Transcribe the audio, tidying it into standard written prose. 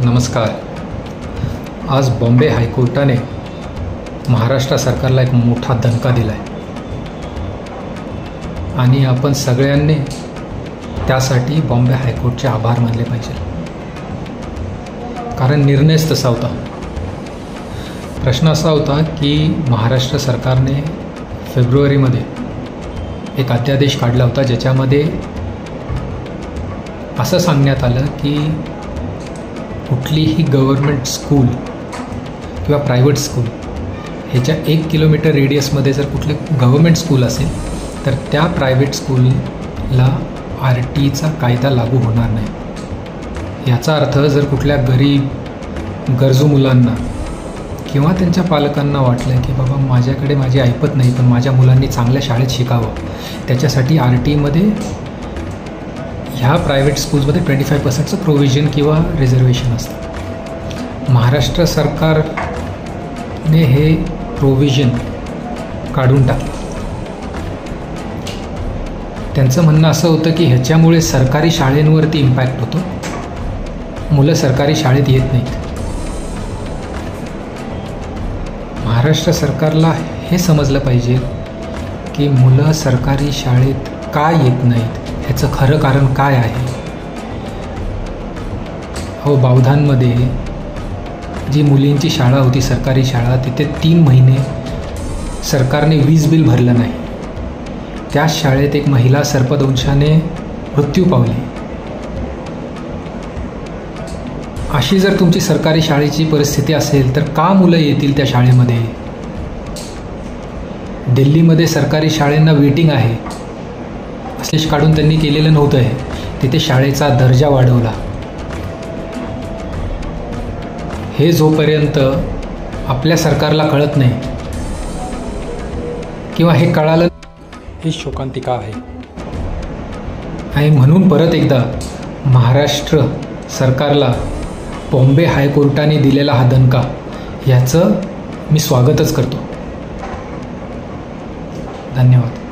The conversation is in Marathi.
नमस्कार. आज बॉम्बे हायकोर्टाने महाराष्ट्र सरकारला एक मोठा दणका दिला आहे आणि आपण सगळ्यांनी त्यासाठी बॉम्बे हायकोर्टचे आभार मानले पाहिजे. कारण निर्णयच तसा होता. प्रश्न असा होता की महाराष्ट्र सरकारने फेब्रुवारीमध्ये एक अध्यादेश काढला होता ज्याच्यामध्ये असं सांगण्यात आलं की कुठलीही गव्हर्मेंट स्कूल किंवा प्रायव्हेट स्कूल ह्याच्या 1 किलोमीटर रेडियसमध्ये जर कुठले गव्हर्मेंट स्कूल असेल तर त्या प्रायव्हेट स्कूलला RTचा कायदा लागू होणार नाही. याचा अर्थ जर कुठल्या गरीब गरजू मुलांना किंवा त्यांच्या पालकांना वाटलं की बाबा माझ्याकडे माझी ऐपत नाही पण माझ्या मुलांनी चांगल्या शाळेत शिकावं, त्याच्यासाठी RTमध्ये ह्या प्रायव्हेट स्कूल्समध्ये 25% प्रोव्हिजन किंवा रिझर्वेशन असतं. महाराष्ट्र सरकारने हे प्रोव्हिजन काढून टाकलं. त्यांचं म्हणणं असं होतं की ह्याच्यामुळे सरकारी शाळेंवरती इम्पॅक्ट होतो, मुलं सरकारी शाळेत येत नाहीत. महाराष्ट्र सरकारला हे समजलं पाहिजे की मुलं सरकारी शाळेत का येत नाहीत, ह्याचं खरं कारण काय आहे. बावधानमध्ये जी मुलींची शाळा होती, सरकारी शाळा, तिथे 3 महिने सरकारने वीज बिल भरलं नाही. त्या शाळेत एक महिला सर्पदंशाने मृत्यू पावली. अशी जर तुमची सरकारी शाळेची परिस्थिती असेल तर का मुलं येतील त्या शाळेमध्ये. दिल्लीमध्ये सरकारी शाळेंना वेटिंग आहे. आदेश काढून त्यांनी केलेलं नव्हतं आहे. तिथे शाळेचा दर्जा वाढवला. हे जोपर्यंत आपल्या सरकारला कळत नाही किंवा हे कळालं, ही शोकांतिका आहे. आणि म्हणून परत एकदा महाराष्ट्र सरकारला बॉम्बे हायकोर्टाने दिलेला हा दणका, याचं मी स्वागतच करतो. धन्यवाद.